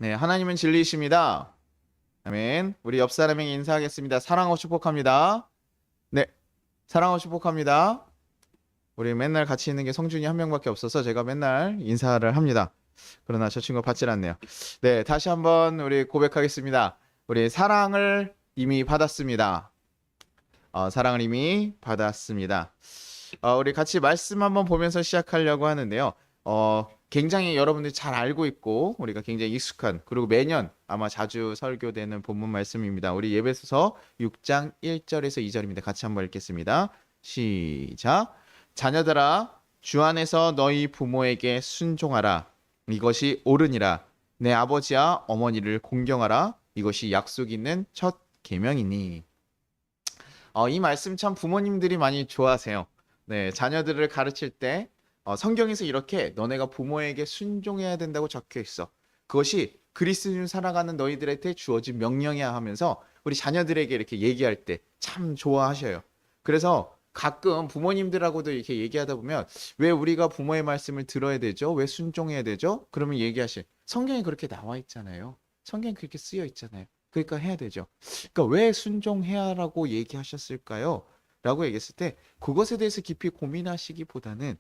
네, 하나님은 진리이십니다. 아멘. 우리 옆 사람에게 인사하겠습니다. 사랑하고 축복합니다. 네, 사랑하고 축복합니다. 우리 맨날 같이 있는 게 성준이 한 명밖에 없어서 제가 맨날 인사를 합니다. 그러나 저 친구가 받질 않네요. 네, 다시 한번 우리 고백하겠습니다. 우리 사랑을 이미 받았습니다. 사랑을 이미 받았습니다. 우리 같이 말씀 한번 보면서 시작하려고 하는데요. 굉장히 여러분들이 잘 알고 있고 우리가 굉장히 익숙한 그리고 매년 아마 자주 설교되는 본문 말씀입니다. 우리 예배소서 6장 1절에서 2절입니다. 같이 한번 읽겠습니다. 시작. 자녀들아 주 안에서 너희 부모에게 순종하라. 이것이 옳으니라. 내 아버지와 어머니를 공경하라. 이것이 약속 있는 첫 계명이니. 이 말씀 참 부모님들이 많이 좋아하세요. 네, 자녀들을 가르칠 때 성경에서 이렇게 너네가 부모에게 순종해야 된다고 적혀 있어. 그것이 그리스도인을 살아가는 너희들한테 주어진 명령이야 하면서 우리 자녀들에게 이렇게 얘기할 때 참 좋아하셔요. 그래서 가끔 부모님들하고도 이렇게 얘기하다 보면 왜 우리가 부모의 말씀을 들어야 되죠? 왜 순종해야 되죠? 그러면 얘기하실. 성경에 그렇게 나와 있잖아요. 성경에 그렇게 쓰여 있잖아요. 그러니까 해야 되죠. 그러니까 왜 순종해야라고 얘기하셨을까요? 라고 얘기했을 때 그것에 대해서 깊이 고민하시기보다는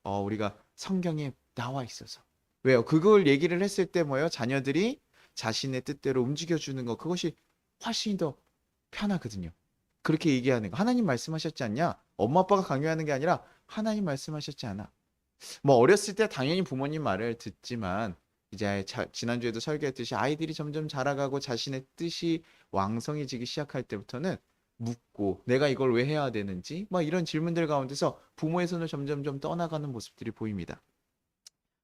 우리가 성경에 나와 있어서. 왜요? 그걸 얘기를 했을 때 뭐예요? 자녀들이 자신의 뜻대로 움직여주는 거 그것이 훨씬 더 편하거든요. 그렇게 얘기하는 거. 하나님 말씀하셨지 않냐? 엄마 아빠가 강요하는 게 아니라 하나님 말씀하셨지 않아. 뭐 어렸을 때 당연히 부모님 말을 듣지만 이제 지난주에도 설교했듯이 아이들이 점점 자라가고 자신의 뜻이 왕성해지기 시작할 때부터는 묻고 내가 이걸 왜 해야 되는지 막 이런 질문들 가운데서 부모의 손을 점점 좀 떠나가는 모습들이 보입니다.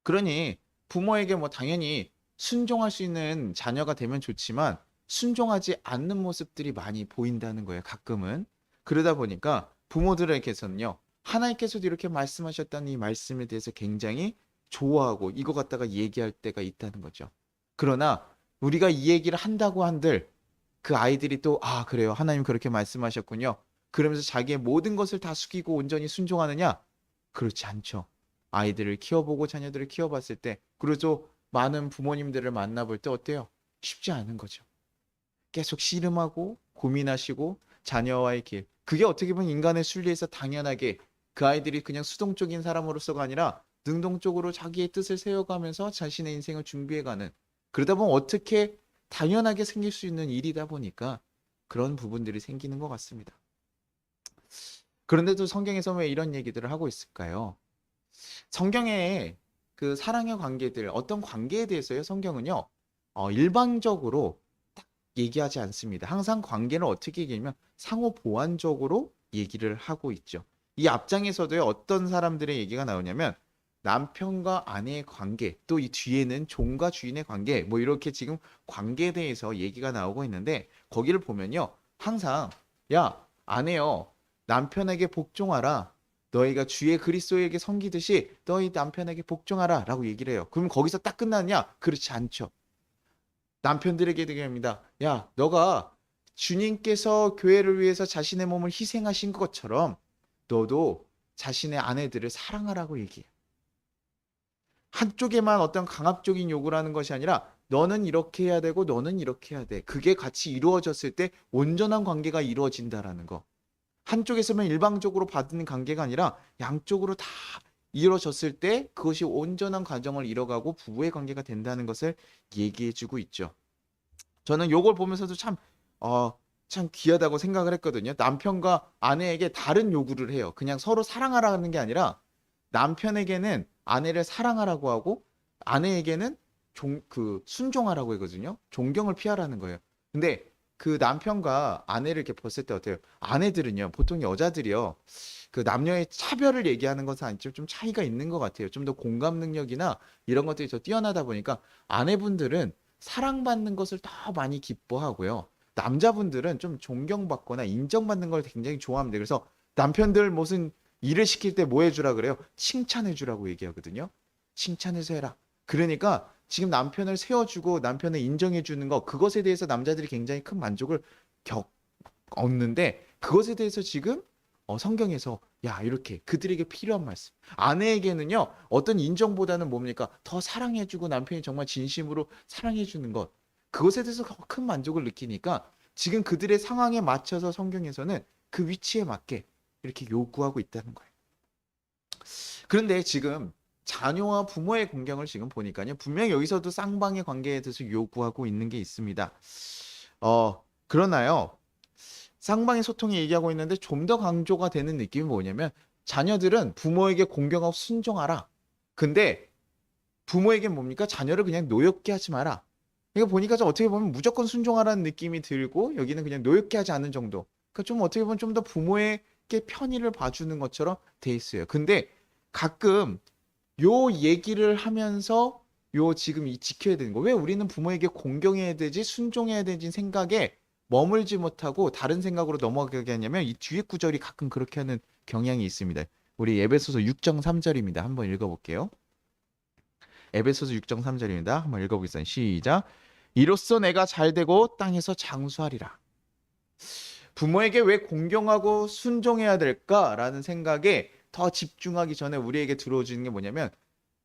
그러니 부모에게 뭐 당연히 순종할 수 있는 자녀가 되면 좋지만 순종하지 않는 모습들이 많이 보인다는 거예요. 가끔은. 그러다 보니까 부모들에게서는요. 하나님께서도 이렇게 말씀하셨다는 이 말씀에 대해서 굉장히 좋아하고 이거 갖다가 얘기할 때가 있다는 거죠. 그러나 우리가 이 얘기를 한다고 한들 그 아이들이 또 그래요. 하나님 그렇게 말씀하셨군요. 그러면서 자기의 모든 것을 다 숙이고 온전히 순종하느냐? 그렇지 않죠. 아이들을 키워보고 자녀들을 키워봤을 때 그리고 또 많은 부모님들을 만나볼 때 어때요? 쉽지 않은 거죠. 계속 씨름하고 고민하시고 자녀와의 길. 그게 어떻게 보면 인간의 순리에서 당연하게 그 아이들이 그냥 수동적인 사람으로서가 아니라 능동적으로 자기의 뜻을 세워가면서 자신의 인생을 준비해가는 그러다 보면 어떻게 당연하게 생길 수 있는 일이다 보니까 그런 부분들이 생기는 것 같습니다. 그런데도 성경에서 왜 이런 얘기들을 하고 있을까요? 성경에 그 사랑의 관계들 어떤 관계에 대해서요 성경은요 일방적으로 딱 얘기하지 않습니다. 항상 관계를 어떻게 얘기하면 상호 보완적으로 얘기를 하고 있죠. 이 앞장에서도요 어떤 사람들의 얘기가 나오냐면 남편과 아내의 관계 또 이 뒤에는 종과 주인의 관계 뭐 이렇게 지금 관계에 대해서 얘기가 나오고 있는데 거기를 보면요 항상 야 아내여 남편에게 복종하라 너희가 주의 그리스도에게 섬기듯이 너희 남편에게 복종하라 라고 얘기를 해요. 그럼 거기서 딱 끝나느냐? 그렇지 않죠. 남편들에게 얘기합니다. 야 너가 주님께서 교회를 위해서 자신의 몸을 희생하신 것처럼 너도 자신의 아내들을 사랑하라고 얘기해요. 한쪽에만 어떤 강압적인 요구를 하는 것이 아니라 너는 이렇게 해야 되고 너는 이렇게 해야 돼. 그게 같이 이루어졌을 때 온전한 관계가 이루어진다라는 거. 한쪽에서만 일방적으로 받는 관계가 아니라 양쪽으로 다 이루어졌을 때 그것이 온전한 과정을 이뤄가고 부부의 관계가 된다는 것을 얘기해주고 있죠. 저는 요걸 보면서도 참 귀하다고 생각을 했거든요. 남편과 아내에게 다른 요구를 해요. 그냥 서로 사랑하라는 게 아니라 남편에게는 아내를 사랑하라고 하고 아내에게는 순종하라고 하거든요. 존경을 피하라는 거예요. 근데 그 남편과 아내를 이렇게 봤을 때 어때요? 아내들은요, 보통 여자들이요, 그 남녀의 차별을 얘기하는 것은 아니죠. 좀 차이가 있는 것 같아요. 좀 더 공감 능력이나 이런 것들이 더 뛰어나다 보니까 아내분들은 사랑받는 것을 더 많이 기뻐하고요. 남자분들은 좀 존경받거나 인정받는 걸 굉장히 좋아합니다. 그래서 남편들 무슨 일을 시킬 때 뭐 해주라 그래요? 칭찬해 주라고 얘기하거든요. 칭찬해서 해라. 그러니까 지금 남편을 세워주고 남편을 인정해 주는 거 그것에 대해서 남자들이 굉장히 큰 만족을 겪 얻는데 그것에 대해서 지금 성경에서 야 이렇게 그들에게 필요한 말씀. 아내에게는요 어떤 인정보다는 뭡니까? 더 사랑해주고 남편이 정말 진심으로 사랑해주는 것. 그것에 대해서 큰 만족을 느끼니까 지금 그들의 상황에 맞춰서 성경에서는 그 위치에 맞게 이렇게 요구하고 있다는 거예요. 그런데 지금 자녀와 부모의 공경을 지금 보니까요. 분명히 여기서도 쌍방의 관계에 대해서 요구하고 있는 게 있습니다. 그러나요. 쌍방의 소통이 얘기하고 있는데 좀 더 강조가 되는 느낌이 뭐냐면 자녀들은 부모에게 공경하고 순종하라. 근데 부모에게 뭡니까? 자녀를 그냥 노엽게 하지 마라. 이거 보니까 좀 어떻게 보면 무조건 순종하라는 느낌이 들고 여기는 그냥 노엽게 하지 않는 정도. 그러니까 좀 어떻게 보면 좀 더 부모에게 편의를 봐주는 것처럼 돼 있어요. 근데 가끔 요 얘기를 하면서 요 지금 이 지켜야 되는 거. 왜 우리는 부모에게 공경해야 되지, 순종해야 되지 생각에 머물지 못하고 다른 생각으로 넘어가게 하냐면 이 뒤에 구절이 가끔 그렇게 하는 경향이 있습니다. 우리 에베소서 6.3절입니다. 한번 읽어볼게요. 에베소서 6.3절입니다. 한번 읽어보겠습니다. 시작. 이로써 내가 잘되고 땅에서 장수하리라. 부모에게 왜 공경하고 순종해야 될까라는 생각에 더 집중하기 전에 우리에게 들어오는 게 뭐냐면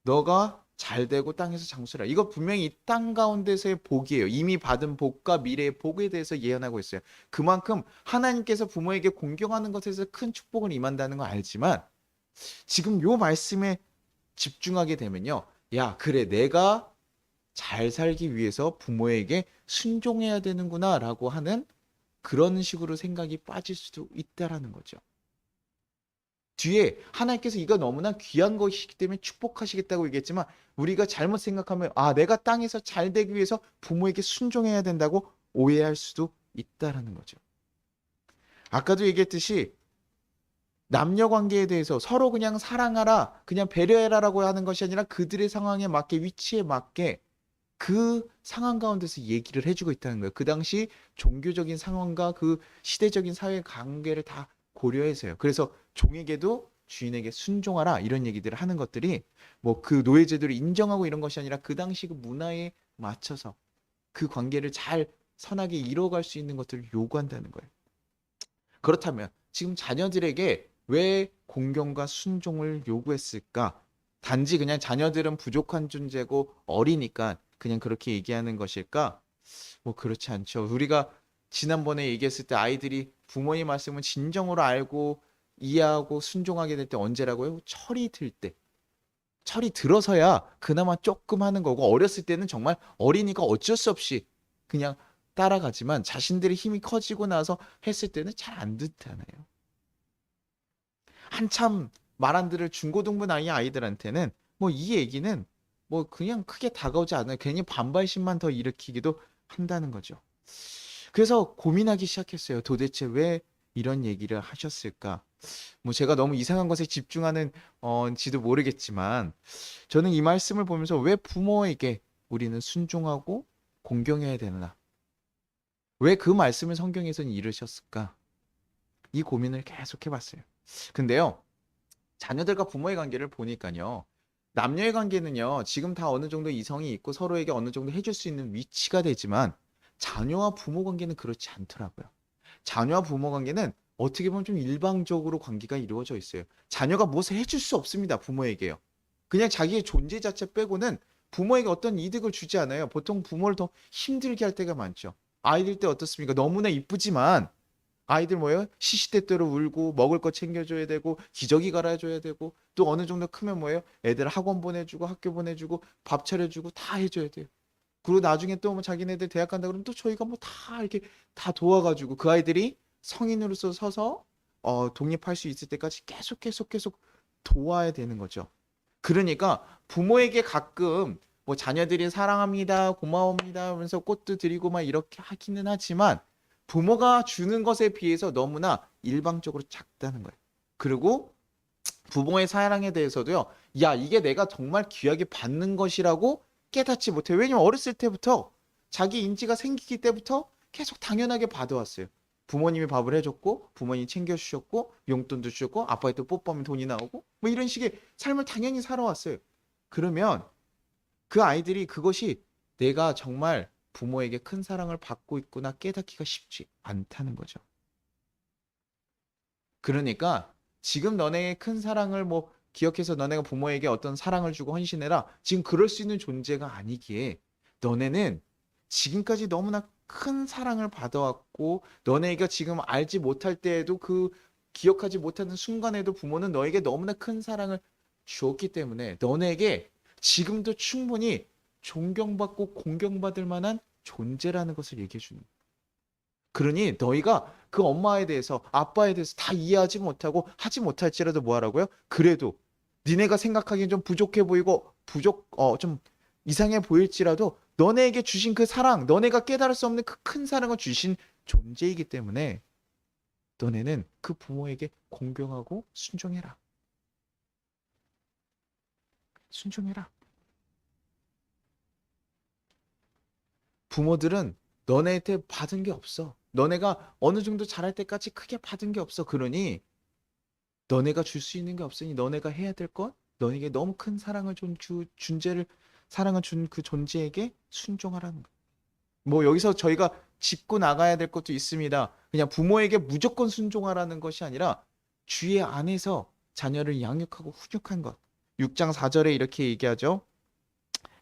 너가 잘되고 땅에서 장수라. 이거 분명히 이 땅 가운데서의 복이에요. 이미 받은 복과 미래의 복에 대해서 예언하고 있어요. 그만큼 하나님께서 부모에게 공경하는 것에서 큰 축복을 임한다는 걸 알지만 지금 요 말씀에 집중하게 되면요. 야, 그래, 내가 잘 살기 위해서 부모에게 순종해야 되는구나라고 하는 그런 식으로 생각이 빠질 수도 있다라는 거죠. 뒤에 하나님께서 이거 너무나 귀한 것이기 때문에 축복하시겠다고 얘기했지만 우리가 잘못 생각하면 내가 땅에서 잘 되기 위해서 부모에게 순종해야 된다고 오해할 수도 있다라는 거죠. 아까도 얘기했듯이 남녀 관계에 대해서 서로 그냥 사랑하라, 그냥 배려해라라고 하는 것이 아니라 그들의 상황에 맞게 위치에 맞게 그 상황 가운데서 얘기를 해주고 있다는 거예요. 그 당시 종교적인 상황과 그 시대적인 사회 관계를 다 고려해서요. 그래서 종에게도 주인에게 순종하라 이런 얘기들을 하는 것들이 뭐 그 노예제도를 인정하고 이런 것이 아니라 그 당시 그 문화에 맞춰서 그 관계를 잘 선하게 이뤄갈 수 있는 것들을 요구한다는 거예요. 그렇다면 지금 자녀들에게 왜 공경과 순종을 요구했을까? 단지 그냥 자녀들은 부족한 존재고 어리니까 그냥 그렇게 얘기하는 것일까? 뭐 그렇지 않죠. 우리가 지난번에 얘기했을 때 아이들이 부모의 말씀을 진정으로 알고 이해하고 순종하게 될 때 언제라고요? 철이 들 때. 철이 들어서야 그나마 조금 하는 거고 어렸을 때는 정말 어리니까 어쩔 수 없이 그냥 따라가지만 자신들의 힘이 커지고 나서 했을 때는 잘 안 듣잖아요. 한참 말 안 들을 중고등부 나이 아이들한테는 뭐 이 얘기는 뭐 그냥 크게 다가오지 않아요. 괜히 반발심만 더 일으키기도 한다는 거죠. 그래서 고민하기 시작했어요. 도대체 왜 이런 얘기를 하셨을까? 뭐 제가 너무 이상한 것에 집중하는 지도 모르겠지만 저는 이 말씀을 보면서 왜 부모에게 우리는 순종하고 공경해야 되나? 왜 그 말씀을 성경에서는 이르셨을까? 이 고민을 계속 해봤어요. 근데요, 자녀들과 부모의 관계를 보니까요, 남녀의 관계는요, 지금 다 어느 정도 이성이 있고 서로에게 어느 정도 해줄 수 있는 위치가 되지만 자녀와 부모 관계는 그렇지 않더라고요. 자녀와 부모 관계는 어떻게 보면 좀 일방적으로 관계가 이루어져 있어요. 자녀가 무엇을 해줄 수 없습니다, 부모에게요. 그냥 자기의 존재 자체 빼고는 부모에게 어떤 이득을 주지 않아요. 보통 부모를 더 힘들게 할 때가 많죠. 아이들 때 어떻습니까? 너무나 이쁘지만 아이들 뭐예요? 시시때때로 울고 먹을 거 챙겨줘야 되고 기저귀 갈아줘야 되고 또 어느 정도 크면 뭐예요? 애들 학원 보내주고 학교 보내주고 밥 차려주고 다 해줘야 돼요. 그리고 나중에 또 뭐 자기네들 대학 간다 그러면 또 저희가 뭐 다 이렇게 다 도와가지고 그 아이들이 성인으로서 서서 독립할 수 있을 때까지 계속 도와야 되는 거죠. 그러니까 부모에게 가끔 뭐 자녀들이 사랑합니다, 고마웁니다 하면서 꽃도 드리고 막 이렇게 하기는 하지만 부모가 주는 것에 비해서 너무나 일방적으로 작다는 거예요. 그리고 부모의 사랑에 대해서도요. 야, 이게 내가 정말 귀하게 받는 것이라고 깨닫지 못해요. 왜냐면 어렸을 때부터 자기 인지가 생기기 때부터 계속 당연하게 받아왔어요. 부모님이 밥을 해줬고 부모님이 챙겨주셨고 용돈도 주셨고 아빠의 또 뽀뽀하면 돈이 나오고 뭐 이런 식의 삶을 당연히 살아왔어요. 그러면 그 아이들이 그것이 내가 정말 부모에게 큰 사랑을 받고 있구나 깨닫기가 쉽지 않다는 거죠. 그러니까 지금 너네의 큰 사랑을 뭐 기억해서 너네가 부모에게 어떤 사랑을 주고 헌신해라. 지금 그럴 수 있는 존재가 아니기에 너네는 지금까지 너무나 큰 사랑을 받아왔고 너네가 지금 알지 못할 때에도 그 기억하지 못하는 순간에도 부모는 너에게 너무나 큰 사랑을 주었기 때문에 너네에게 지금도 충분히 존경받고 공경받을 만한 존재라는 것을 얘기해 주는 거예요. 그러니 너희가 그 엄마에 대해서 아빠에 대해서 다 이해하지 못하고 하지 못할지라도 뭐 하라고요? 그래도 니네가 생각하기엔 좀 부족해 보이고 좀 이상해 보일지라도 너네에게 주신 그 사랑, 너네가 깨달을 수 없는 그 큰 사랑을 주신 존재이기 때문에 너네는 그 부모에게 공경하고 순종해라. 순종해라. 부모들은 너네한테 받은 게 없어. 너네가 어느 정도 잘할 때까지 크게 받은 게 없어. 그러니 너네가 줄 수 있는 게 없으니 너네가 해야 될 것, 너에게 너무 큰 사랑을 준 존재를 사랑을 준 그 존재에게 순종하라는 거. 뭐 여기서 저희가 짚고 나가야 될 것도 있습니다. 그냥 부모에게 무조건 순종하라는 것이 아니라 주의 안에서 자녀를 양육하고 훈육한 것. 6장 4절에 이렇게 얘기하죠.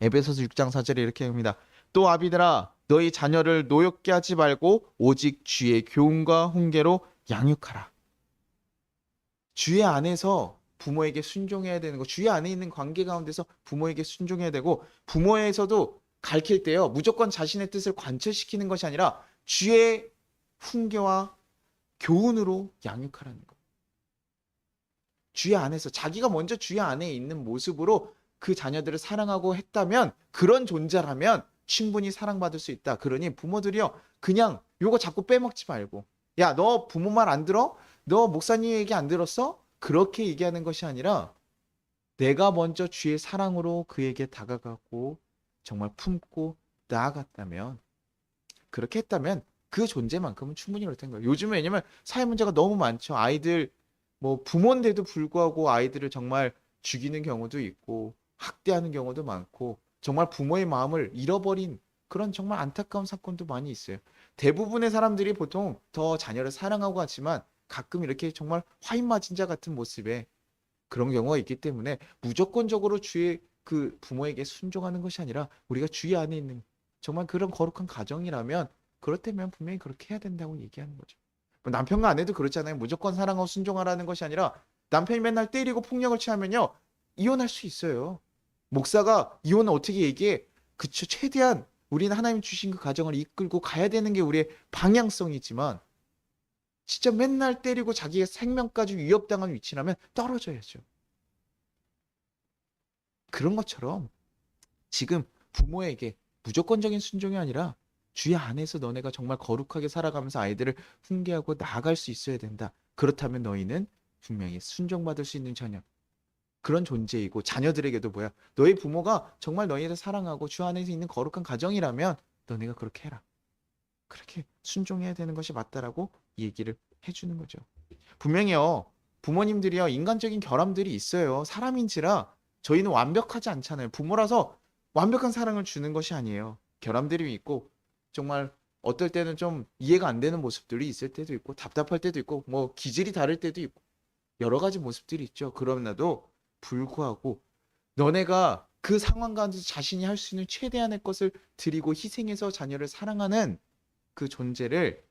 에베소서 6장 4절에 이렇게 합니다. 또 아비들아 너희 자녀를 노엽게 하지 말고 오직 주의 교훈과 훈계로 양육하라. 주의 안에서 부모에게 순종해야 되는 거, 주의 안에 있는 관계 가운데서 부모에게 순종해야 되고, 부모에서도 가르칠 때요, 무조건 자신의 뜻을 관철시키는 것이 아니라 주의 훈계와 교훈으로 양육하라는 거. 주의 안에서 자기가 먼저 주의 안에 있는 모습으로 그 자녀들을 사랑하고 했다면, 그런 존재라면 충분히 사랑받을 수 있다. 그러니 부모들이요, 그냥 요거 자꾸 빼먹지 말고, 야, 너 부모 말 안 들어? 너 목사님 얘기 안 들었어? 그렇게 얘기하는 것이 아니라 내가 먼저 주의 사랑으로 그에게 다가가고 정말 품고 나아갔다면, 그렇게 했다면 그 존재만큼은 충분히 그렇다는 거예요. 요즘에 왜냐면 사회 문제가 너무 많죠. 아이들 뭐 부모인데도 불구하고 아이들을 정말 죽이는 경우도 있고 학대하는 경우도 많고 정말 부모의 마음을 잃어버린 그런 정말 안타까운 사건도 많이 있어요. 대부분의 사람들이 보통 더 자녀를 사랑하고 하지만 가끔 이렇게 정말 화인마진자 같은 모습에 그런 경우가 있기 때문에 무조건적으로 주의 그 부모에게 순종하는 것이 아니라 우리가 주의 안에 있는 정말 그런 거룩한 가정이라면 그렇다면 분명히 그렇게 해야 된다고 얘기하는 거죠. 뭐 남편과 아내도 그렇잖아요. 무조건 사랑하고 순종하라는 것이 아니라 남편이 맨날 때리고 폭력을 취하면요 이혼할 수 있어요. 목사가 이혼을 어떻게 얘기해? 그쵸. 최대한 우리는 하나님 주신 그 가정을 이끌고 가야 되는 게 우리의 방향성이지만 진짜 맨날 때리고 자기의 생명까지 위협당한 위치라면 떨어져야죠. 그런 것처럼 지금 부모에게 무조건적인 순종이 아니라 주의 안에서 너네가 정말 거룩하게 살아가면서 아이들을 훈계하고 나아갈 수 있어야 된다. 그렇다면 너희는 분명히 순종받을 수 있는 자녀. 그런 존재이고 자녀들에게도 뭐야? 너희 부모가 정말 너희를 사랑하고 주 안에서 있는 거룩한 가정이라면 너네가 그렇게 해라. 그렇게 순종해야 되는 것이 맞다라고 얘기를 해주는 거죠. 분명히요, 부모님들이요, 인간적인 결함들이 있어요. 사람인지라 저희는 완벽하지 않잖아요. 부모라서 완벽한 사랑을 주는 것이 아니에요. 결함들이 있고, 정말 어떨 때는 좀 이해가 안 되는 모습들이 있을 때도 있고, 답답할 때도 있고, 뭐 기질이 다를 때도 있고, 여러 가지 모습들이 있죠. 그럼에도 불구하고, 너네가 그 상황 가운데서 자신이 할 수 있는 최대한의 것을 드리고 희생해서 자녀를 사랑하는 그 존재를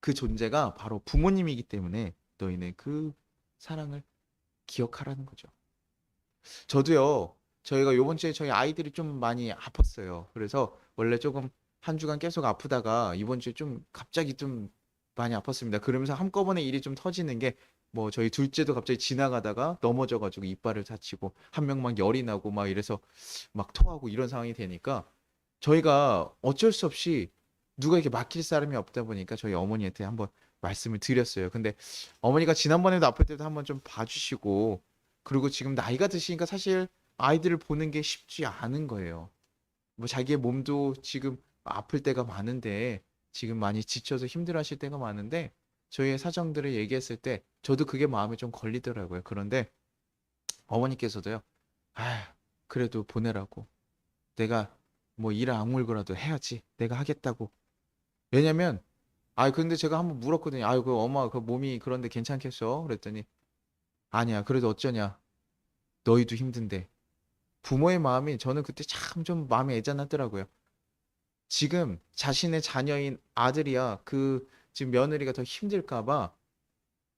그 존재가 바로 부모님이기 때문에 너희는 그 사랑을 기억하라는 거죠. 저도요, 저희가 요번 주에 저희 아이들이 좀 많이 아팠어요. 그래서 원래 조금 한 주간 계속 아프다가 이번 주에 좀 갑자기 좀 많이 아팠습니다. 그러면서 한꺼번에 일이 좀 터지는 게 뭐 저희 둘째도 갑자기 지나가다가 넘어져가지고 이빨을 다치고 한 명 막 열이 나고 막 이래서 막 토하고 이런 상황이 되니까 저희가 어쩔 수 없이 누가 이렇게 맡길 사람이 없다 보니까 저희 어머니한테 한번 말씀을 드렸어요. 근데 어머니가 지난번에도 아플 때도 한번 좀 봐주시고 그리고 지금 나이가 드시니까 사실 아이들을 보는 게 쉽지 않은 거예요. 뭐 자기의 몸도 지금 아플 때가 많은데 지금 많이 지쳐서 힘들어하실 때가 많은데 저희의 사정들을 얘기했을 때 저도 그게 마음에 좀 걸리더라고요. 그런데 어머니께서도요. 아, 그래도 보내라고. 내가 뭐 일 악물고라도 해야지. 내가 하겠다고. 왜냐면 아, 근데 제가 한번 물었거든요. 아유, 그 엄마 그 몸이 그런데 괜찮겠어? 그랬더니 아니야. 그래도 어쩌냐. 너희도 힘든데. 부모의 마음이 저는 그때 참 좀 마음이 애잔하더라고요. 지금 자신의 자녀인 아들이야 그 지금 며느리가 더 힘들까 봐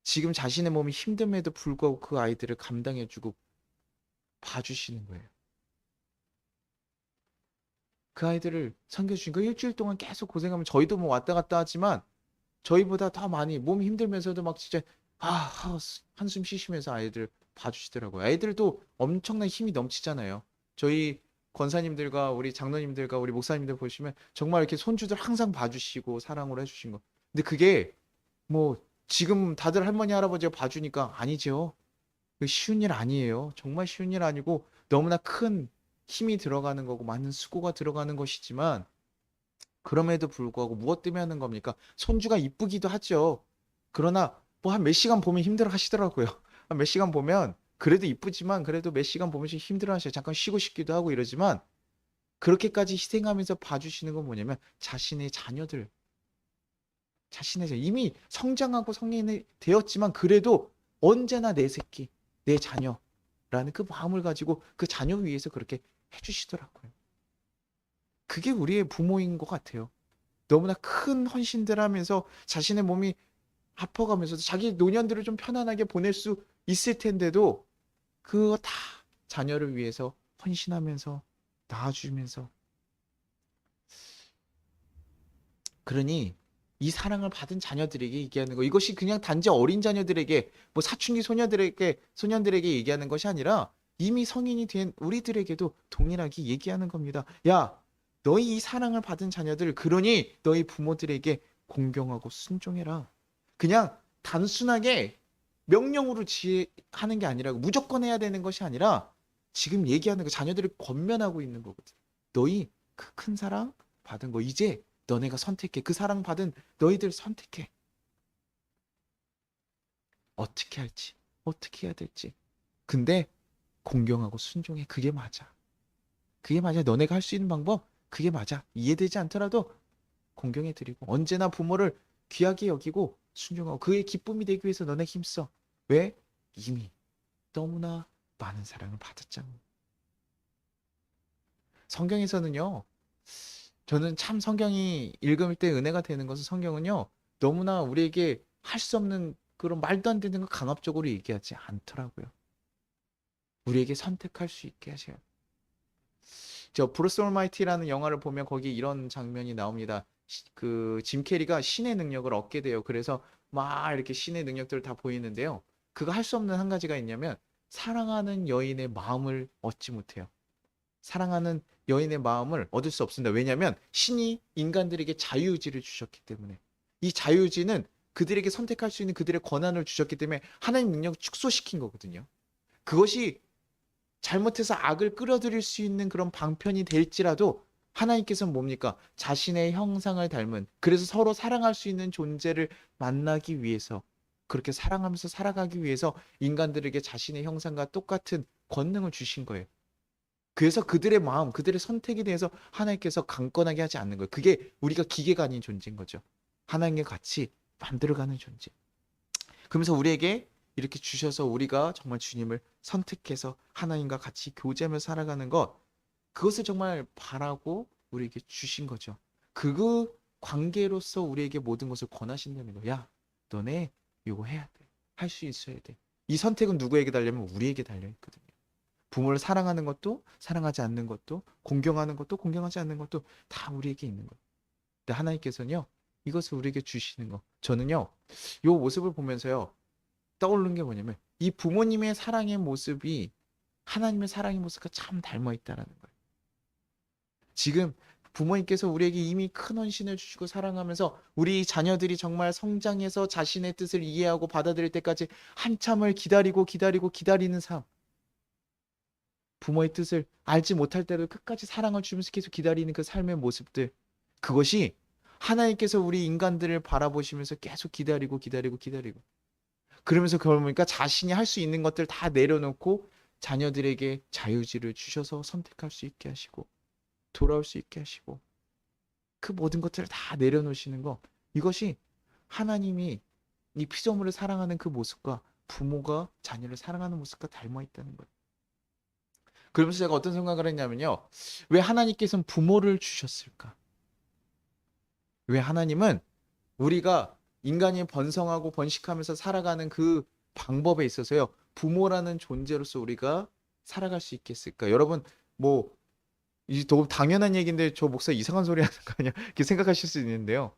지금 자신의 몸이 힘듦에도 불구하고 그 아이들을 감당해주고 봐주시는 거예요. 그 아이들을 섬겨주신 거 일주일 동안 계속 고생하면 저희도 뭐 왔다 갔다 하지만 저희보다 더 많이 몸이 힘들면서도 막 진짜 한숨 쉬시면서 아이들 봐주시더라고요. 아이들도 엄청난 힘이 넘치잖아요. 저희 권사님들과 우리 장로님들과 우리 목사님들 보시면 정말 이렇게 손주들 항상 봐주시고 사랑으로 해주신 거. 근데 그게 뭐 지금 다들 할머니 할아버지가 봐주니까 아니죠. 그 쉬운 일 아니에요. 정말 쉬운 일 아니고 너무나 큰 힘이 들어가는 거고 많은 수고가 들어가는 것이지만 그럼에도 불구하고 무엇 때문에 하는 겁니까? 손주가 이쁘기도 하죠. 그러나 뭐 한 몇 시간 보면 힘들어 하시더라고요. 한 몇 시간 보면 그래도 이쁘지만 그래도 몇 시간 보면서 힘들어 하셔요. 잠깐 쉬고 싶기도 하고 이러지만 그렇게까지 희생하면서 봐주시는 건 뭐냐면 자신의 자녀들, 이미 성장하고 성인이 되었지만 그래도 언제나 내 새끼, 내 자녀라는 그 마음을 가지고 그 자녀 위해서 그렇게 해주시더라고요. 그게 우리의 부모인 것 같아요. 너무나 큰 헌신들 하면서 자신의 몸이 아파가면서도 자기 노년들을 좀 편안하게 보낼 수 있을 텐데도 그거 다 자녀를 위해서 헌신하면서 낳아주면서 그러니 이 사랑을 받은 자녀들에게 얘기하는 거 이것이 그냥 단지 어린 자녀들에게 뭐 사춘기 소년들에게 얘기하는 것이 아니라 이미 성인이 된 우리들에게도 동일하게 얘기하는 겁니다. 야, 너희 이 사랑을 받은 자녀들 그러니 너희 부모들에게 공경하고 순종해라. 그냥 단순하게 명령으로 지하는 게 아니라 무조건 해야 되는 것이 아니라 지금 얘기하는 그 자녀들을 권면하고 있는 거거든. 너희 그 큰 사랑 받은 거 이제 너네가 선택해. 그 사랑 받은 너희들 선택해. 어떻게 할지, 어떻게 해야 될지. 근데 공경하고 순종해. 그게 맞아. 그게 맞아. 너네가 할 수 있는 방법 그게 맞아. 이해되지 않더라도 공경해 드리고 언제나 부모를 귀하게 여기고 순종하고 그의 기쁨이 되기 위해서 너네 힘써. 왜? 이미 너무나 많은 사랑을 받았잖아. 성경에서는요. 저는 참 성경이 읽을 때 은혜가 되는 것은 성경은요. 너무나 우리에게 할 수 없는 그런 말도 안 되는 걸 강압적으로 얘기하지 않더라고요. 우리에게 선택할 수 있게 하셔요. 저 브루스 올마이티라는 영화를 보면 거기 이런 장면이 나옵니다. 그 짐 캐리가 신의 능력을 얻게 돼요. 그래서 막 이렇게 신의 능력들을 다 보이는데요. 그거 할 수 없는 한 가지가 있냐면 사랑하는 여인의 마음을 얻지 못해요. 사랑하는 여인의 마음을 얻을 수 없습니다. 왜냐하면 신이 인간들에게 자유의지를 주셨기 때문에 이 자유의지는 그들에게 선택할 수 있는 그들의 권한을 주셨기 때문에 하나님 능력을 축소시킨 거거든요. 그것이 잘못해서 악을 끌어들일 수 있는 그런 방편이 될지라도 하나님께서는 뭡니까? 자신의 형상을 닮은 그래서 서로 사랑할 수 있는 존재를 만나기 위해서 그렇게 사랑하면서 살아가기 위해서 인간들에게 자신의 형상과 똑같은 권능을 주신 거예요. 그래서 그들의 마음, 그들의 선택에 대해서 하나님께서 강권하게 하지 않는 거예요. 그게 우리가 기계가 아닌 존재인 거죠. 하나님과 같이 만들어가는 존재. 그러면서 우리에게 이렇게 주셔서 우리가 정말 주님을 선택해서 하나님과 같이 교제하며 살아가는 것, 그것을 정말 바라고 우리에게 주신 거죠. 그 관계로서 우리에게 모든 것을 권하신다는 거야. 야, 너네 이거 해야 돼. 할 수 있어야 돼. 이 선택은 누구에게 달려면 우리에게 달려있거든요. 부모를 사랑하는 것도 사랑하지 않는 것도 공경하는 것도 공경하지 않는 것도 다 우리에게 있는 거예요. 근데 하나님께서는요. 이것을 우리에게 주시는 거. 저는요. 이 모습을 보면서요. 떠오르는 게 뭐냐면 이 부모님의 사랑의 모습이 하나님의 사랑의 모습과 참 닮아 있다라는 거예요. 지금 부모님께서 우리에게 이미 큰 헌신을 주시고 사랑하면서 우리 자녀들이 정말 성장해서 자신의 뜻을 이해하고 받아들일 때까지 한참을 기다리는 삶. 부모의 뜻을 알지 못할 때도 끝까지 사랑을 주면서 계속 기다리는 그 삶의 모습들. 그것이 하나님께서 우리 인간들을 바라보시면서 계속 기다리고. 그러면서 그걸 보니까 자신이 할 수 있는 것들 다 내려놓고 자녀들에게 자유지를 주셔서 선택할 수 있게 하시고 돌아올 수 있게 하시고 그 모든 것들을 다 내려놓으시는 거. 이것이 하나님이 이 피조물을 사랑하는 그 모습과 부모가 자녀를 사랑하는 모습과 닮아 있다는 거예요. 그러면서 제가 어떤 생각을 했냐면요. 왜 하나님께서는 부모를 주셨을까? 왜 하나님은 우리가 인간이 번성하고 번식하면서 살아가는 그 방법에 있어서요. 부모라는 존재로서 우리가 살아갈 수 있겠을까? 여러분 뭐 이 너무 당연한 얘기인데 저 목사 이상한 소리 하는 거 아니야? 이렇게 생각하실 수 있는데요.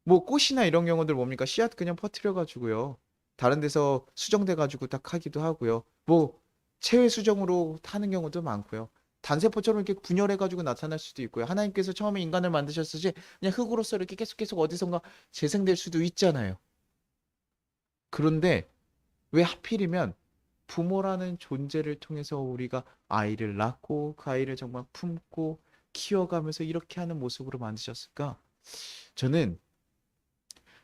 뭐 꽃이나 이런 경우들 뭡니까? 씨앗 그냥 퍼뜨려 가지고요. 다른 데서 수정돼 가지고 딱 하기도 하고요. 뭐 체외 수정으로 타는 경우도 많고요. 단세포처럼 이렇게 분열해 가지고 나타날 수도 있고요. 하나님께서 처음에 인간을 만드셨을 때 그냥 흙으로서 이렇게 계속 어디선가 재생될 수도 있잖아요. 그런데 왜 하필이면 부모라는 존재를 통해서 우리가 아이를 낳고 그 아이를 정말 품고 키워가면서 이렇게 하는 모습으로 만드셨을까? 저는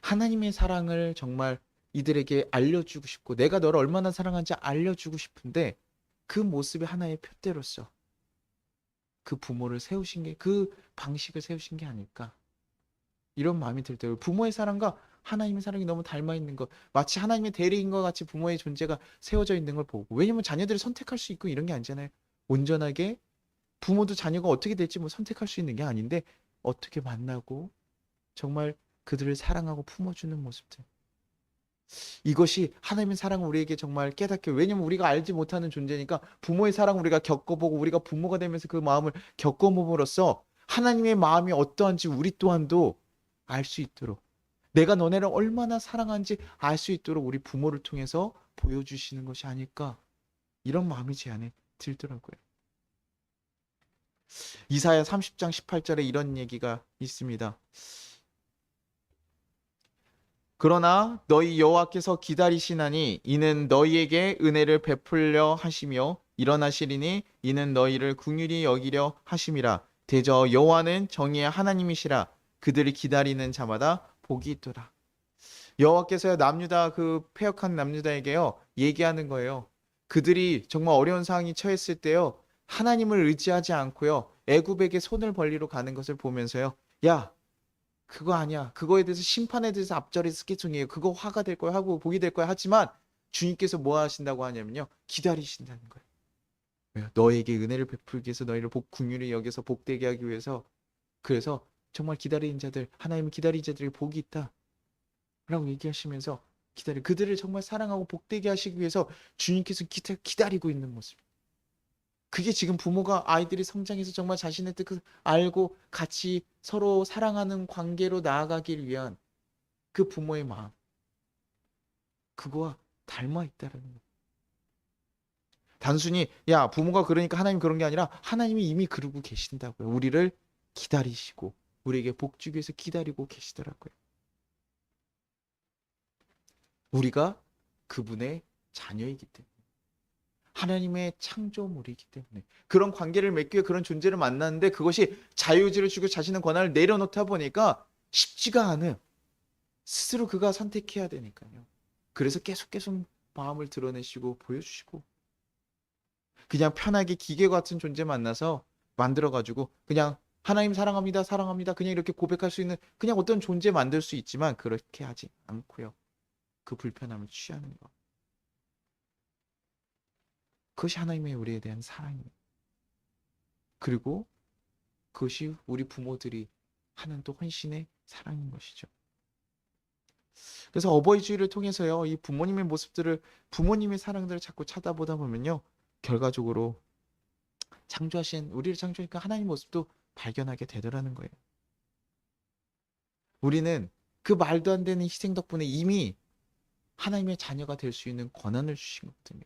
하나님의 사랑을 정말 이들에게 알려주고 싶고 내가 너를 얼마나 사랑하는지 알려주고 싶은데 그 모습이 하나의 표대로서 그 부모를 세우신 게 그 방식을 세우신 게 아닐까 이런 마음이 들 때요. 부모의 사랑과 하나님의 사랑이 너무 닮아 있는 것 마치 하나님의 대리인과 같이 부모의 존재가 세워져 있는 걸 보고 왜냐면 자녀들을 선택할 수 있고 이런 게 아니잖아요. 온전하게 부모도 자녀가 어떻게 될지 뭐 선택할 수 있는 게 아닌데 어떻게 만나고 정말 그들을 사랑하고 품어주는 모습들 이것이 하나님의 사랑을 우리에게 정말 깨닫게 왜냐면 우리가 알지 못하는 존재니까 부모의 사랑을 우리가 겪어보고 우리가 부모가 되면서 그 마음을 겪어봄으로써 하나님의 마음이 어떠한지 우리 또한도 알 수 있도록 내가 너네를 얼마나 사랑하는지 알 수 있도록 우리 부모를 통해서 보여주시는 것이 아닐까 이런 마음이 제 안에 들더라고요. 이사야 30장 18절에 이런 얘기가 있습니다. 그러나 너희 여호와께서 기다리시나니 이는 너희에게 은혜를 베풀려 하시며 일어나시리니 이는 너희를 긍휼히 여기려 하심이라. 대저 여호와는 정의의 하나님이시라. 그들이 기다리는 자마다 복이 있도다. 여호와께서요 남유다 그 패역한 남유다에게요 얘기하는 거예요. 그들이 정말 어려운 상황이 처했을 때요 하나님을 의지하지 않고요 애굽에게 손을 벌리러 가는 것을 보면서요 야 그거 아니야. 그거에 대해서 심판에 대해서 앞절에 스케줄이에요. 그거 화가 될 거야 하고 복이 될 거야 하지만 주님께서 뭐 하신다고 하냐면요. 기다리신다는 거예요. 왜요? 너에게 은혜를 베풀기 위해서 너희를 긍휼히 여기서 복되게 하기 위해서 그래서 정말 기다리는 자들 하나님은 기다리는 자들에게 복이 있다. 라고 얘기하시면서 그들을 정말 사랑하고 복되게 하시기 위해서 주님께서 기다리고 있는 모습. 그게 지금 부모가 아이들이 성장해서 정말 자신의 뜻을 알고 같이 서로 사랑하는 관계로 나아가길 위한 그 부모의 마음. 그거와 닮아 있다라는 거예요. 단순히 야 부모가 그러니까 하나님 그런 게 아니라 하나님이 이미 그러고 계신다고요. 우리를 기다리시고 우리에게 복 주기 위해서 기다리고 계시더라고요. 우리가 그분의 자녀이기 때문에. 하나님의 창조물이기 때문에 그런 관계를 맺기 위해 그런 존재를 만났는데 그것이 자유의지를 주고 자신의 권한을 내려놓다 보니까 쉽지가 않은 스스로 그가 선택해야 되니까요. 그래서 계속 마음을 드러내시고 보여주시고 그냥 편하게 기계 같은 존재 만나서 만들어가지고 그냥 하나님 사랑합니다 사랑합니다 그냥 이렇게 고백할 수 있는 그냥 어떤 존재 만들 수 있지만 그렇게 하지 않고요. 그 불편함을 취하는 것 그것이 하나님의 우리에 대한 사랑입니다. 그리고 그것이 우리 부모들이 하는 또 헌신의 사랑인 것이죠. 그래서 어버이 주일을 통해서요, 이 부모님의 모습들을, 부모님의 사랑들을 자꾸 찾아보다 보면요, 결과적으로 우리를 창조하니까 하나님 모습도 발견하게 되더라는 거예요. 우리는 그 말도 안 되는 희생 덕분에 이미 하나님의 자녀가 될 수 있는 권한을 주신 거거든요.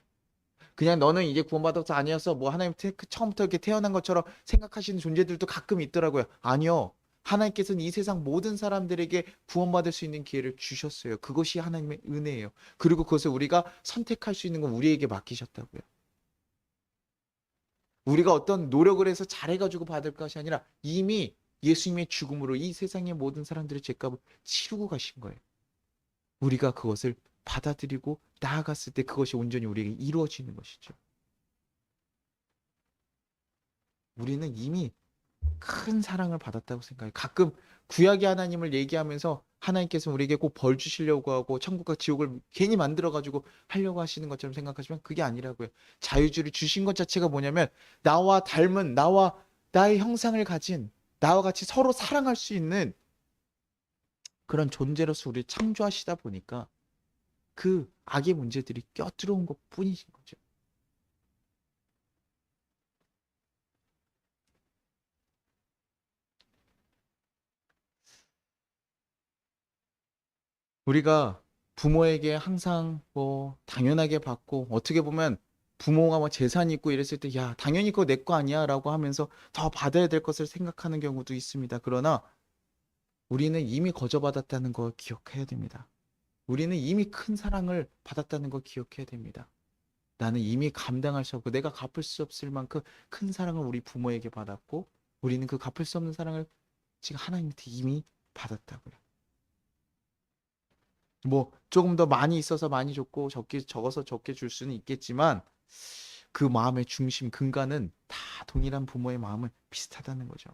그냥 너는 이제 구원받아서 아니어서 뭐 하나님 처음부터 이렇게 태어난 것처럼 생각하시는 존재들도 가끔 있더라고요. 아니요. 하나님께서는 이 세상 모든 사람들에게 구원받을 수 있는 기회를 주셨어요. 그것이 하나님의 은혜예요. 그리고 그것을 우리가 선택할 수 있는 건 우리에게 맡기셨다고요. 우리가 어떤 노력을 해서 잘해가지고 받을 것이 아니라 이미 예수님의 죽음으로 이 세상의 모든 사람들의 죄값을 치르고 가신 거예요. 우리가 그것을 받아들이고 나아갔을 때 그것이 온전히 우리에게 이루어지는 것이죠. 우리는 이미 큰 사랑을 받았다고 생각해요. 가끔 구약의 하나님을 얘기하면서 하나님께서 우리에게 꼭 벌 주시려고 하고 천국과 지옥을 괜히 만들어 가지고 하려고 하시는 것처럼 생각하지만 그게 아니라고요. 자유주의를 주신 것 자체가 뭐냐면 나와 닮은, 나와 나의 형상을 가진, 나와 같이 서로 사랑할 수 있는 그런 존재로서 우리를 창조하시다 보니까 그 악의 문제들이 껴들어온 것 뿐이신 거죠. 우리가 부모에게 항상 뭐 당연하게 받고 어떻게 보면 부모가 뭐 재산이 있고 이랬을 때 야, 당연히 그거 내 거 아니야라고 하면서 더 받아야 될 것을 생각하는 경우도 있습니다. 그러나 우리는 이미 거저받았다는 걸 기억해야 됩니다. 우리는 이미 큰 사랑을 받았다는 걸 기억해야 됩니다. 나는 이미 감당할 수 없고 내가 갚을 수 없을 만큼 큰 사랑을 우리 부모에게 받았고 우리는 그 갚을 수 없는 사랑을 지금 하나님한테 이미 받았다고요. 뭐 조금 더 많이 있어서 많이 줬고 적게 적어서 적게 줄 수는 있겠지만 그 마음의 중심 근간은 다 동일한 부모의 마음은 비슷하다는 거죠.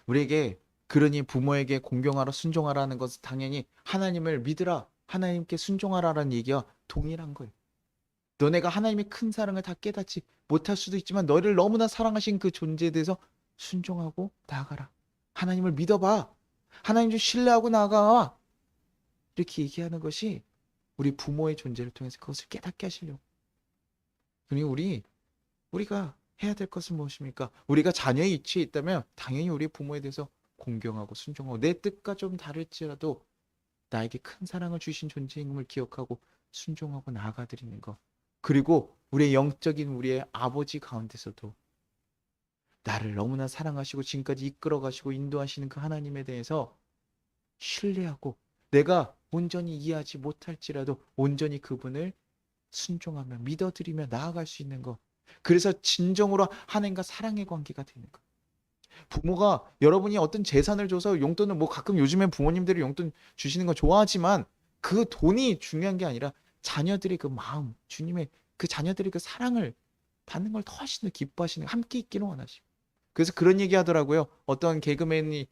우리에게 그러니 부모에게 공경하라 순종하라는 것은 당연히 하나님을 믿으라 하나님께 순종하라라는 얘기와 동일한 거예요. 너네가 하나님의 큰 사랑을 다 깨닫지 못할 수도 있지만 너를 너무나 사랑하신 그 존재에 대해서 순종하고 나아가라. 하나님을 믿어봐. 하나님 좀 신뢰하고 나아가. 이렇게 얘기하는 것이 우리 부모의 존재를 통해서 그것을 깨닫게 하시려고. 그러니 우리가 해야 될 것은 무엇입니까? 우리가 자녀의 위치에 있다면 당연히 우리 부모에 대해서 공경하고 순종하고 내 뜻과 좀 다를지라도 나에게 큰 사랑을 주신 존재임을 기억하고 순종하고 나아가드리는 것. 그리고 우리의 영적인 우리의 아버지 가운데서도 나를 너무나 사랑하시고 지금까지 이끌어가시고 인도하시는 그 하나님에 대해서 신뢰하고 내가 온전히 이해하지 못할지라도 온전히 그분을 순종하며 믿어드리며 나아갈 수 있는 것. 그래서 진정으로 하나님과 사랑의 관계가 되는 것. 부모가 여러분이 어떤 재산을 줘서 용돈을 뭐 가끔 요즘엔 부모님들이 용돈 주시는 거 좋아하지만 그 돈이 중요한 게 아니라 자녀들의 그 마음, 주님의 그 자녀들의 그 사랑을 받는 걸 더 하시는 기뻐하시는 함께 있기를 원하시고. 그래서 그런 얘기 하더라고요. 어떤 개그맨이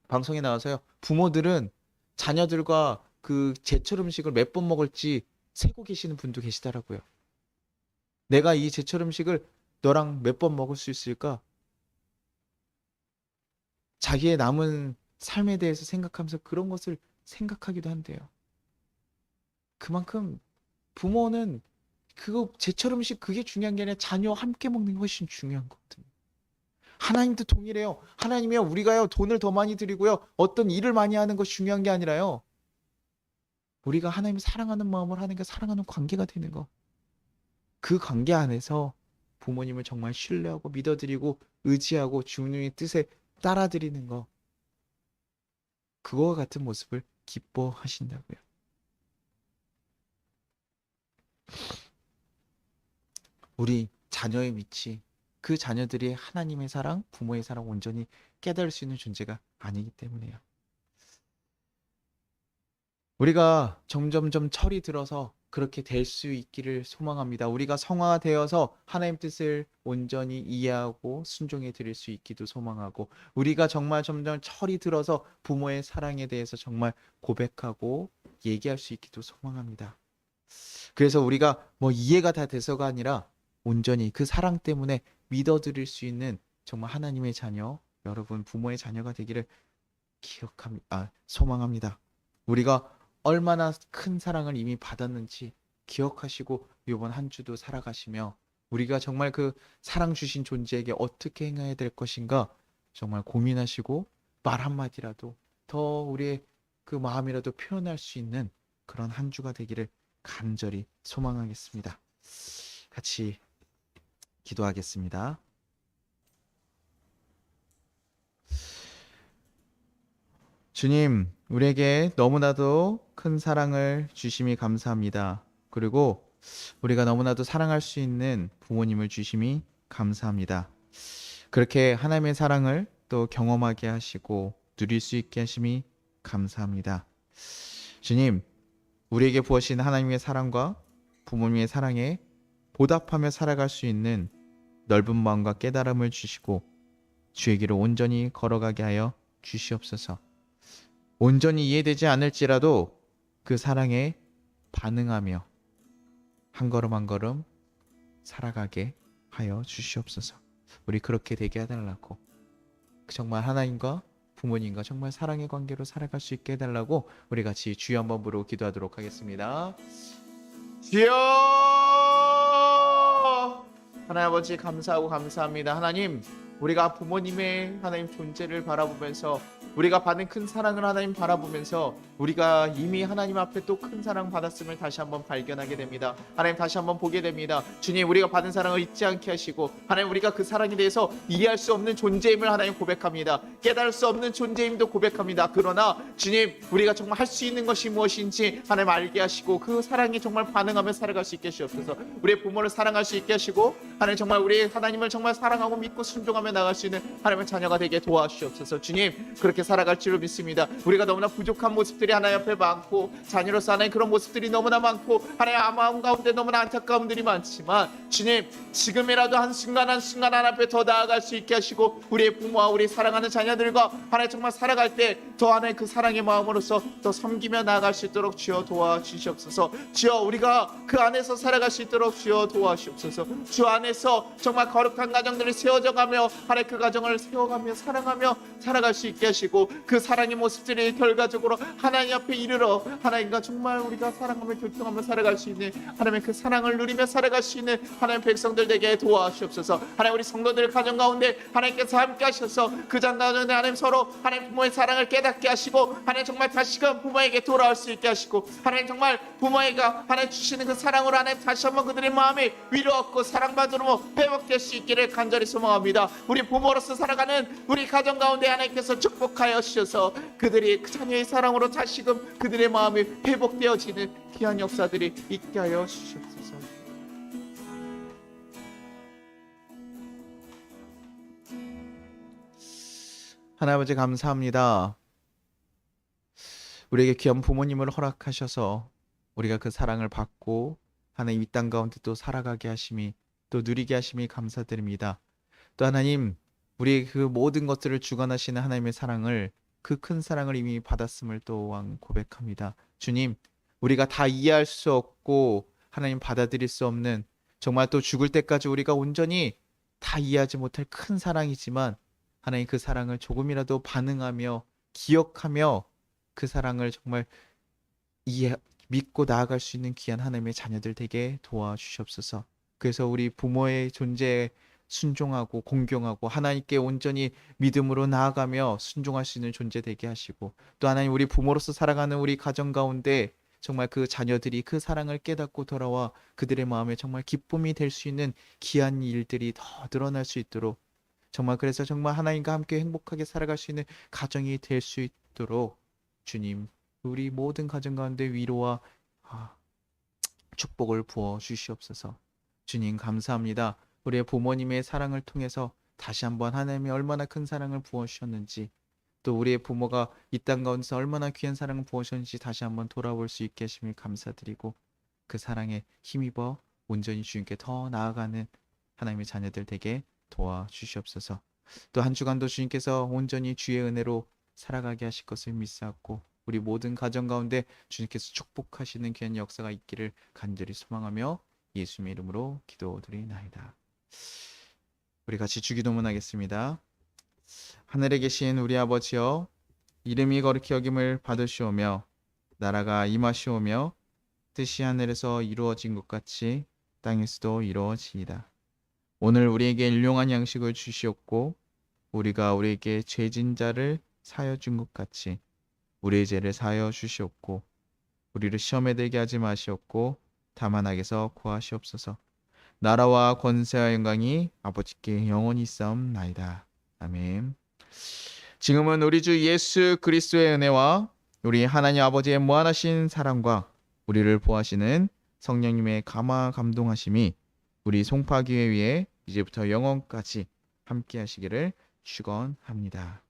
방송에 나와서요. 부모들은 자녀들과 그 제철 음식을 몇 번 먹을지 세고 계시는 분도 계시더라고요. 내가 이 제철 음식을 너랑 몇 번 먹을 수 있을까? 자기의 남은 삶에 대해서 생각하면서 그런 것을 생각하기도 한대요. 그만큼 부모는 그거 제철 음식 그게 중요한 게 아니라 자녀와 함께 먹는 게 훨씬 중요한 거거든요. 하나님도 동일해요. 하나님이요 우리가요 돈을 더 많이 드리고요 어떤 일을 많이 하는 것이 중요한 게 아니라요. 우리가 하나님을 사랑하는 마음을 하나님과 사랑하는 관계가 되는 거. 그 관계 안에서 부모님을 정말 신뢰하고 믿어드리고 의지하고 주님의 뜻에 따라드리는 거. 그거와 같은 모습을 기뻐하신다고요. 우리 자녀의 위치, 그 자녀들이 하나님의 사랑, 부모의 사랑 온전히 깨달을 수 있는 존재가 아니기 때문에요. 우리가 점점점 철이 들어서 그렇게 될 수 있기를 소망합니다. 우리가 성화되어서 하나님 뜻을 온전히 이해하고 순종해 드릴 수 있기도 소망하고 우리가 정말 점점 철이 들어서 부모의 사랑에 대해서 정말 고백하고 얘기할 수 있기도 소망합니다. 그래서 우리가 뭐 이해가 다 돼서가 아니라 온전히 그 사랑 때문에 믿어드릴 수 있는 정말 하나님의 자녀, 여러분 부모의 자녀가 되기를 소망합니다. 우리가 얼마나 큰 사랑을 이미 받았는지 기억하시고 이번 한 주도 살아가시며 우리가 정말 그 사랑 주신 존재에게 어떻게 행해야 될 것인가 정말 고민하시고 말 한마디라도 더 우리의 그 마음이라도 표현할 수 있는 그런 한 주가 되기를 간절히 소망하겠습니다. 같이 기도하겠습니다. 주님, 우리에게 너무나도 큰 사랑을 주심이 감사합니다. 그리고 우리가 너무나도 사랑할 수 있는 부모님을 주심이 감사합니다. 그렇게 하나님의 사랑을 또 경험하게 하시고 누릴 수 있게 하심이 감사합니다. 주님, 우리에게 부어신 하나님의 사랑과 부모님의 사랑에 보답하며 살아갈 수 있는 넓은 마음과 깨달음을 주시고 주의 길을 온전히 걸어가게 하여 주시옵소서. 온전히 이해되지 않을지라도 그 사랑에 반응하며 한 걸음 한 걸음 살아가게 하여 주시옵소서. 우리 그렇게 되게 해달라고, 정말 하나님과 부모님과 정말 사랑의 관계로 살아갈 수 있게 해달라고 우리 같이 주여 한번 부르고 기도하도록 하겠습니다. 주여! 하나님 아버지 감사하고 감사합니다. 하나님, 우리가 부모님의 하나님 존재를 바라보면서, 우리가 받은 큰 사랑을 하나님 바라보면서 우리가 이미 하나님 앞에 또 큰 사랑 받았음을 다시 한번 발견하게 됩니다. 하나님, 다시 한번 보게 됩니다. 주님, 우리가 받은 사랑을 잊지 않게 하시고, 하나님, 우리가 그 사랑에 대해서 이해할 수 없는 존재임을 하나님 고백합니다. 깨달을 수 없는 존재임도 고백합니다. 그러나 주님, 우리가 정말 할 수 있는 것이 무엇인지 하나님 알게 하시고, 그 사랑에 정말 반응하며 살아갈 수 있게 하시옵소서. 우리의 부모를 사랑할 수 있게 하시고, 하나님, 정말 우리 하나님을 정말 사랑하고 믿고 순종하며 나갈 수 있는 하나님의 자녀가 되게 도와주시옵소서. 주님, 그렇게 살아갈 줄로 믿습니다. 우리가 너무나 부족한 모습들이 하나님 앞에 많고, 자녀로서 하나님 그런 모습들이 너무나 많고, 하나님 마음 가운데 너무나 안타까움들이 많지만, 주님, 지금이라도 한순간 한순간 하나님 앞에 더 나아갈 수 있게 하시고, 우리의 부모와 우리 사랑하는 자녀들과 하나님 정말 살아갈 때 더 하나님 그 사랑의 마음으로서 더 섬기며 나아갈 수 있도록 주여 도와주시옵소서. 주여, 우리가 그 안에서 살아갈 수 있도록 주여 도와주시옵소서. 주 안에서 정말 거룩한 가정들이 세워져 가며 하나님 그 가정을 세워가며 사랑하며 살아갈 수 있게 하시고, 그 사랑의 모습들이 결과적으로 하나님 앞에 이르러 하나님과 정말 우리가 사랑하며 교통하며 살아갈 수 있는 하나님의 그 사랑을 누리며 살아갈 수 있는 하나님 백성들 되게 도와주시옵소서. 하나님, 우리 성도들 가정 가운데 하나님께서 함께 하셔서 그 장 가운데 하나님 서로 하나님 부모의 사랑을 깨닫게 하시고, 하나님 정말 다시금 부모에게 돌아올 수 있게 하시고, 하나님 정말 부모가 하나님 주시는 그 사랑으로 하나님 다시 한번 그들의 마음에 위로 얻고 사랑받으러 회복될 수 있기를 간절히 소망합니다. 우리 부모로서 살아가는 우리 가정 가운데 하나님께서 축복하여 주셔서 그들이 그 자녀의 사랑으로 다시금 그들의 마음이 회복되어지는 귀한 역사들이 있게 하여 주시옵소서. 하나님 아버지 감사합니다. 우리에게 귀한 부모님을 허락하셔서 우리가 그 사랑을 받고 하나님 이 땅 가운데 또 살아가게 하심이, 또 누리게 하심이 감사드립니다. 또 하나님, 우리의 그 모든 것들을 주관하시는 하나님의 사랑을, 그 큰 사랑을 이미 받았음을 또한 고백합니다. 주님, 우리가 다 이해할 수 없고 하나님 받아들일 수 없는, 정말 또 죽을 때까지 우리가 온전히 다 이해하지 못할 큰 사랑이지만, 하나님 그 사랑을 조금이라도 반응하며 기억하며 그 사랑을 정말 믿고 나아갈 수 있는 귀한 하나님의 자녀들 되게 도와주시옵소서. 그래서 우리 부모의 존재에 순종하고 공경하고 하나님께 온전히 믿음으로 나아가며 순종할 수 있는 존재 되게 하시고, 또 하나님, 우리 부모로서 살아가는 우리 가정 가운데 정말 그 자녀들이 그 사랑을 깨닫고 돌아와 그들의 마음에 정말 기쁨이 될 수 있는 귀한 일들이 더 드러날 수 있도록, 정말 그래서 정말 하나님과 함께 행복하게 살아갈 수 있는 가정이 될 수 있도록 주님, 우리 모든 가정 가운데 위로와 축복을 부어 주시옵소서. 주님 감사합니다. 우리의 부모님의 사랑을 통해서 다시 한번 하나님이 얼마나 큰 사랑을 부어 주셨는지, 또 우리의 부모가 이 땅 가운데서 얼마나 귀한 사랑을 부어 주셨는지 다시 한번 돌아볼 수 있게 하심을 감사드리고, 그 사랑에 힘입어 온전히 주님께 더 나아가는 하나님의 자녀들 되게 도와주시옵소서. 또 한 주간도 주님께서 온전히 주의 은혜로 살아가게 하실 것을 믿사옵고, 우리 모든 가정 가운데 주님께서 축복하시는 귀한 역사가 있기를 간절히 소망하며 예수님의 이름으로 기도드리나이다. 우리 같이 주기도문 하겠습니다. 하늘에 계신 우리 아버지여, 이름이 거룩히 여김을 받으시오며 나라가 임하시오며 뜻이 하늘에서 이루어진 것 같이 땅에서도 이루어지이다. 오늘 우리에게 일용할 양식을 주시옵고, 우리가 우리에게 죄진 자를 사하여 준 것 같이 우리의 죄를 사하여 주시옵고, 우리를 시험에 들게 하지 마시옵고 다만 악에서 구하시옵소서. 나라와 권세와 영광이 아버지께 영원히 있사옵나이다. 아멘. 지금은 우리 주 예수 그리스도의 은혜와 우리 하나님 아버지의 무한하신 사랑과 우리를 보호하시는 성령님의 감화 감동하심이 우리 송파교회 위에 이제부터 영원까지 함께 하시기를 축원합니다.